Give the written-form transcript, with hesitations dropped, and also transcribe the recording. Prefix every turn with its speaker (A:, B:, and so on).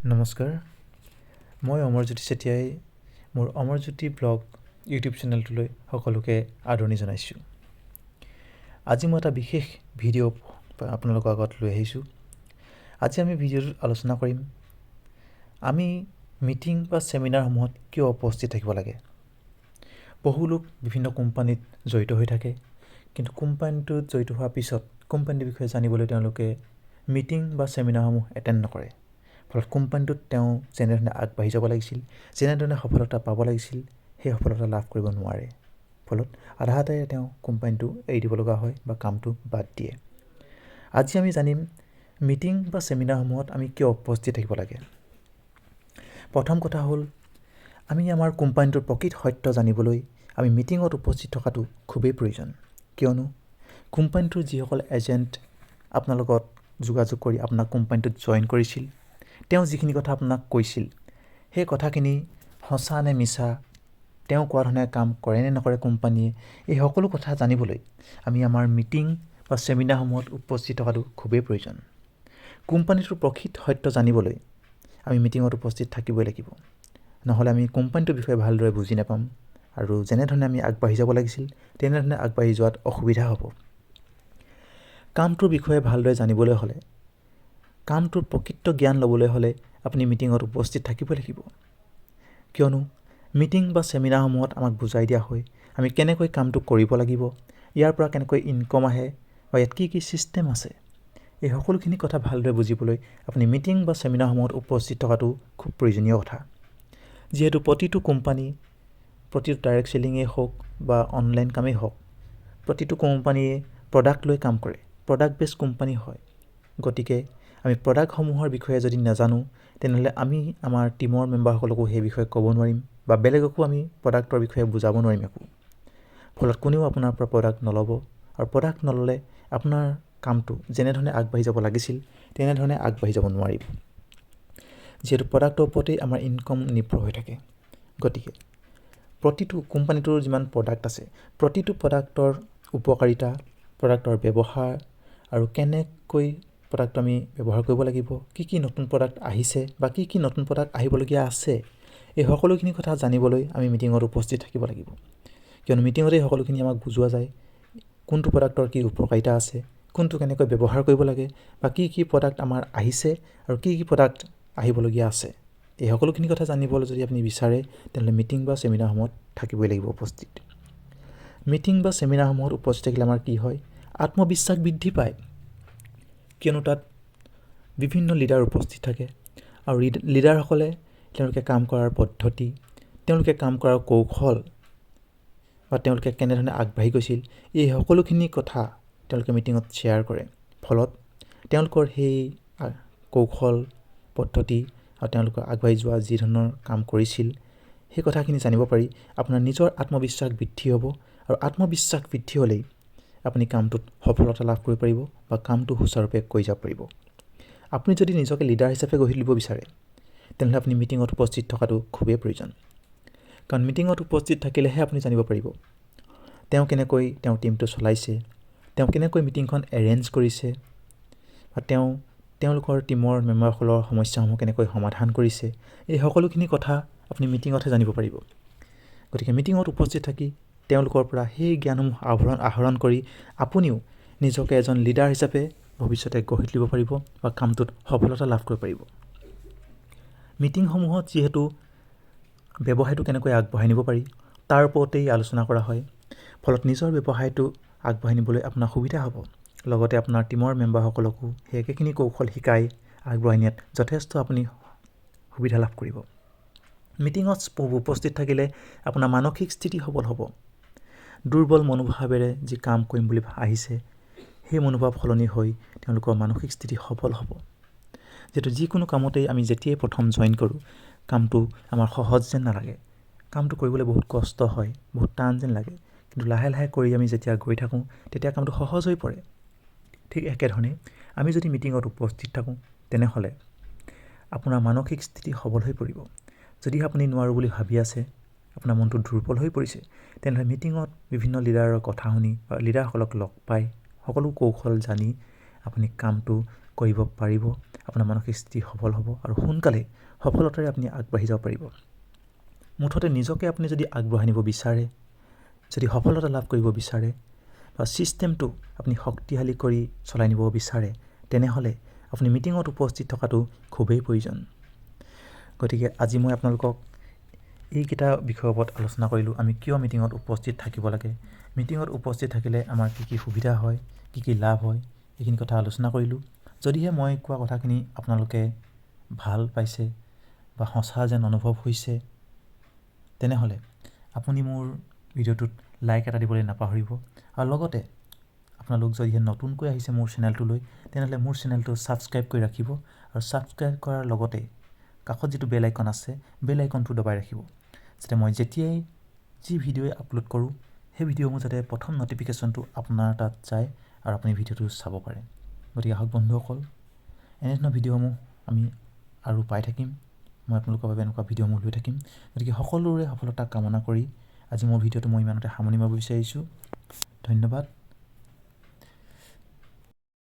A: নমস্কাৰ, মই অমৰজ্যোতি চেতিয়াই মোৰ অমৰজ্যোতি ব্লগ ইউটিউব চেনেলটোলৈ সকলোকে আদৰণি জনাইছোঁ। আজি মই এটা বিশেষ ভিডিঅ' আপোনালোকৰ আগত লৈ আহিছোঁ। আজি আমি ভিডিঅ'টোত আলোচনা কৰিম আমি মিটিং বা ছেমিনাৰসমূহত কিয় উপস্থিত থাকিব লাগে। বহু লোক বিভিন্ন কোম্পানীত জড়িত হৈ থাকে, কিন্তু কোম্পানীটোত জড়িত হোৱাৰ পিছত কোম্পানীটোৰ বিষয়ে জানিবলৈ তেওঁলোকে মিটিং বা ছেমিনাৰসমূহ এটেণ্ড নকৰে। ফলত কোম্পানীটোত তেওঁ যেনেধৰণে আগবাঢ়ি যাব লাগিছিল, যেনেধৰণে সফলতা পাব লাগিছিল, সেই সফলতা লাভ কৰিব নোৱাৰে। ফলত আধাতে তেওঁ কোম্পানীটো এৰি দিব লগা হয় বা কামটো বাদ দিয়ে। আজি আমি জানিম মিটিং বা ছেমিনাৰসমূহত আমি কিয় উপস্থিত থাকিব লাগে। প্ৰথম কথা হ'ল, আমি আমাৰ কোম্পানীটোৰ প্ৰকৃত সত্য জানিবলৈ আমি মিটিঙত উপস্থিত থকাটো খুবেই প্ৰয়োজন। কিয়নো কোম্পানীটোৰ যিসকল এজেণ্ট আপোনাৰ লগত যোগাযোগ কৰি আপোনাক কোম্পানীটোত জইন কৰিছিল, তেওঁ যিখিনি কথা আপোনাক কৈছিল, সেই কথাখিনি সঁচা নে মিছা, তেওঁ কোৱা ধৰণে কাম কৰে নে নকৰে কোম্পানীয়ে, এই সকলো কথা জানিবলৈ আমি আমাৰ মিটিং বা ছেমিনাৰসমূহত উপস্থিত থকাটো খুবেই প্ৰয়োজন। কোম্পানীটোৰ প্ৰকৃত সত্য জানিবলৈ আমি মিটিঙত উপস্থিত থাকিবই লাগিব। নহ'লে আমি কোম্পানীটোৰ বিষয়ে ভালদৰে বুজি নাপাম আৰু যেনেধৰণে আমি আগবাঢ়ি যাব লাগিছিল তেনেধৰণে আগবাঢ়ি যোৱাত অসুবিধা হ'ব। কামটোৰ বিষয়ে ভালদৰে জানিবলৈ হ'লে, কামটোৰ প্ৰকৃত জ্ঞান ল'বলৈ হ'লে আপুনি মিটিঙত উপস্থিত থাকিব লাগিব। কিয়নো মিটিং বা ছেমিনাৰসমূহত আমাক বুজাই দিয়া হয় আমি কেনেকৈ কামটো কৰিব লাগিব, ইয়াৰ পৰা কেনেকৈ ইনকম আহে বা ইয়াত কি কি ছিষ্টেম আছে, এই সকলোখিনি কথা ভালদৰে বুজিবলৈ আপুনি মিটিং বা ছেমিনাৰসমূহত উপস্থিত থকাটো খুব প্ৰয়োজনীয় কথা। যিহেতু প্ৰতিটো কোম্পানী, প্ৰতিটো ডাইৰেক্ট চেলিঙেই হওক বা অনলাইন কামেই হওক, প্ৰতিটো কোম্পানীয়ে প্ৰডাক্ট লৈ কাম কৰে, প্ৰডাক্ট বেছ কোম্পানী হয়। গতিকে আমি প্ৰডাক্টসমূহৰ বিষয়ে যদি নাজানো, তেনেহ'লে আমি আমাৰ টীমৰ মেম্বাৰসকলকো সেই বিষয়ে ক'ব নোৱাৰিম বা বেলেগকো আমি প্ৰডাক্টৰ বিষয়ে বুজাব নোৱাৰিম একো। ফলত কোনেও আপোনাৰ পৰা প্ৰডাক্ট নল'ব আৰু প্ৰডাক্ট নল'লে আপোনাৰ কামটো যেনেধৰণে আগবাঢ়ি যাব লাগিছিল তেনেধৰণে আগবাঢ়ি যাব নোৱাৰিব। যিহেতু প্ৰডাক্টৰ ওপৰতেই আমাৰ ইনকম নিৰ্ভৰ হৈ থাকে। গতিকে প্ৰতিটো কোম্পানীটোৰ যিমান প্ৰডাক্ট আছে, প্ৰতিটো প্ৰডাক্টৰ উপকাৰিতা, প্ৰডাক্টৰ ব্যৱহাৰ আৰু কেনেকৈ প্ৰডাক্ট আমি ব্যৱহাৰ কৰিব লাগিব, কি কি নতুন প্ৰডাক্ট আহিছে বা কি কি নতুন প্ৰডাক্ট আহিবলগীয়া আছে, এই সকলোখিনি কথা জানিবলৈ আমি মিটিঙত উপস্থিত থাকিব লাগিব। কিয়নো মিটিঙতে সকলোখিনি আমাক বুজোৱা যায় কোনটো প্ৰডাক্টৰ কি উপকাৰিতা আছে, কোনটো কেনেকৈ ব্যৱহাৰ কৰিব লাগে বা কি কি প্ৰডাক্ট আমাৰ আহিছে আৰু কি কি প্ৰডাক্ট আহিবলগীয়া আছে। এই সকলোখিনি কথা জানিবলৈ যদি আপুনি বিচাৰে, তেনেহ'লে মিটিং বা ছেমিনাৰসমূহত থাকিবই লাগিব উপস্থিত। মিটিং বা ছেমিনাৰসমূহত উপস্থিত থাকিলে আমাৰ কি হয়, আত্মবিশ্বাস বৃদ্ধি পায়। কিয়নো তাত বিভিন্ন লিডাৰ উপস্থিত থাকে আৰু লিডাৰসকলে তেওঁলোকে কাম কৰাৰ পদ্ধতি, তেওঁলোকে কাম কৰাৰ কৌশল বা তেওঁলোকে কেনেধৰণে আগবাঢ়ি গৈছিল, এই সকলোখিনি কথা তেওঁলোকে মিটিঙত শ্বেয়াৰ কৰে। ফলত তেওঁলোকৰ সেই কৌশল, পদ্ধতি আৰু তেওঁলোকৰ আগবাঢ়ি যোৱা যি ধৰণৰ কাম কৰিছিল, সেই কথাখিনি জানিব পাৰি আপোনাৰ নিজৰ আত্মবিশ্বাস বৃদ্ধি হ'ব। আৰু আত্মবিশ্বাস বৃদ্ধি হ'লেই আপুনি কামটোত সফলতা লাভ কৰিব পাৰিব বা কামটো সুচাৰুৰূপে কৰি যাব পাৰিব। আপুনি যদি নিজকে লিডাৰ হিচাপে গঢ়ি তুলিব বিচাৰে, তেনেহ'লে আপুনি মিটিঙত উপস্থিত থকাটো খুবেই প্ৰয়োজন। কাৰণ মিটিঙত উপস্থিত থাকিলেহে আপুনি জানিব পাৰিব তেওঁ কেনেকৈ তেওঁৰ টীমটো চলাইছে, তেওঁ কেনেকৈ মিটিংখন এৰেঞ্জ কৰিছে বা তেওঁলোকৰ টীমৰ মেম্বাৰসকলৰ সমস্যাসমূহ কেনেকৈ সমাধান কৰিছে, এই সকলোখিনি কথা আপুনি মিটিঙতহে জানিব পাৰিব। গতিকে মিটিঙত উপস্থিত থাকি তেওঁলোকৰ পৰা সেই জ্ঞানসমূহ আহৰণ কৰি আপুনিও নিজকে এজন লিডাৰ হিচাপে ভৱিষ্যতে গঢ়ি তুলিব পাৰিব বা কামটোত সফলতা লাভ কৰিব পাৰিব। মিটিংসমূহত যিহেতু ব্যৱসায়টো কেনেকৈ আগবঢ়াই নিব পাৰি তাৰ ওপৰতেই আলোচনা কৰা হয়। ফলত নিজৰ ব্যৱসায়টো আগবঢ়াই নিবলৈ আপোনাৰ সুবিধা হ'ব। লগতে আপোনাৰ টীমৰ মেম্বাৰসকলকো সেই একেখিনি কৌশল শিকাই আগবঢ়াই নিয়াত যথেষ্ট আপুনি সুবিধা লাভ কৰিব। মিটিঙত উপস্থিত থাকিলে আপোনাৰ মানসিক স্থিতি সবল হ'ব। দুৰ্বল মনোভাৱেৰে যি কাম কৰিম বুলি আহিছে, সেই মনোভাৱ সলনি হৈ তেওঁলোকৰ মানসিক স্থিতি সবল হ'ব। যিহেতু যিকোনো কামতেই আমি যেতিয়াই প্ৰথম জইন কৰোঁ, কামটো আমাৰ সহজ যেন নালাগে, কামটো কৰিবলৈ বহুত কষ্ট হয়, বহুত টান যেন লাগে। কিন্তু লাহে লাহে কৰি আমি যেতিয়া গৈ থাকোঁ, তেতিয়া কামটো সহজ হৈ পৰে। ঠিক একেধৰণে আমি যদি মিটিঙত উপস্থিত থাকোঁ, তেনেহ'লে আপোনাৰ মানসিক স্থিতি সবল হৈ পৰিব। যদি আপুনি নোৱাৰোঁ বুলি ভাবি আছে, আপোনাৰ মনটো দুৰ্বল হৈ পৰিছে, তেনেহ'লে মিটিঙত বিভিন্ন লিডাৰৰ কথা শুনি বা লিডাৰসকলক লগ পাই সকলো কৌশল জানি আপুনি কামটো কৰিব পাৰিব আপোনাৰ মানসিক স্থিতি সবল হ'ব আৰু সোনকালে সফলতাৰে আপুনি আগবাঢ়ি যাব পাৰিব। মুঠতে নিজকে আপুনি যদি আগবঢ়াই নিব বিচাৰে, যদি সফলতা লাভ কৰিব বিচাৰে বা ছিষ্টেমটো আপুনি শক্তিশালী কৰি চলাই নিব বিচাৰে, তেনেহ'লে আপুনি মিটিঙত উপস্থিত থকাটো খুবেই প্ৰয়োজন। গতিকে আজি মই আপোনালোকক এইকেইটা বিষয়ৰ ওপৰত আলোচনা কৰিলোঁ। আমি কিয় মিটিঙত উপস্থিত থাকিব লাগে, মিটিঙত উপস্থিত থাকিলে আমাৰ কি সুবিধা হয়, কি লাভ হয়, এইখিনি কথা আলোচনা কৰিলোঁ। যদিহে মই কোৱা কথাখিনি আপোনালোকে ভাল পাইছে বা সঁচা যেন অনুভৱ হৈছে, তেনেহ'লে আপুনি মোৰ ভিডিঅ'টোত লাইক এটা দিবলৈ নাপাহৰিব। আৰু লগতে আপোনালোক যদিহে নতুনকৈ আহিছে মোৰ চেনেলটোলৈ, তেনেহ'লে মোৰ চেনেলটো ছাবস্ক্ৰাইব কৰি ৰাখিব আৰু ছাবস্ক্ৰাইব কৰাৰ লগতে কাষত যিটো বেল আইকন আছে, বেল আইকনটো দবাই ৰাখিব, যাতে মই যেতিয়াই যি ভিডিঅ' আপলোড কৰোঁ সেই ভিডিঅ'সমূহ যাতে প্ৰথম নটিফিকেশ্যনটো আপোনাৰ তাত যায় আৰু আপুনি ভিডিঅ'টো চাব পাৰে। গতিকে আহক বন্ধুসকল, এনেধৰণৰ ভিডিঅ'সমূহ আমি আৰু পাই থাকিম। মই আপোনালোকৰ বাবে এনেকুৱা ভিডিঅ'সমূহ লৈ থাকিম। গতিকে সকলোৰে সফলতা কামনা কৰি আজি মোৰ ভিডিঅ'টো মই ইমানতে সামৰণি মাৰিব বিচাৰিছোঁ। ধন্যবাদ।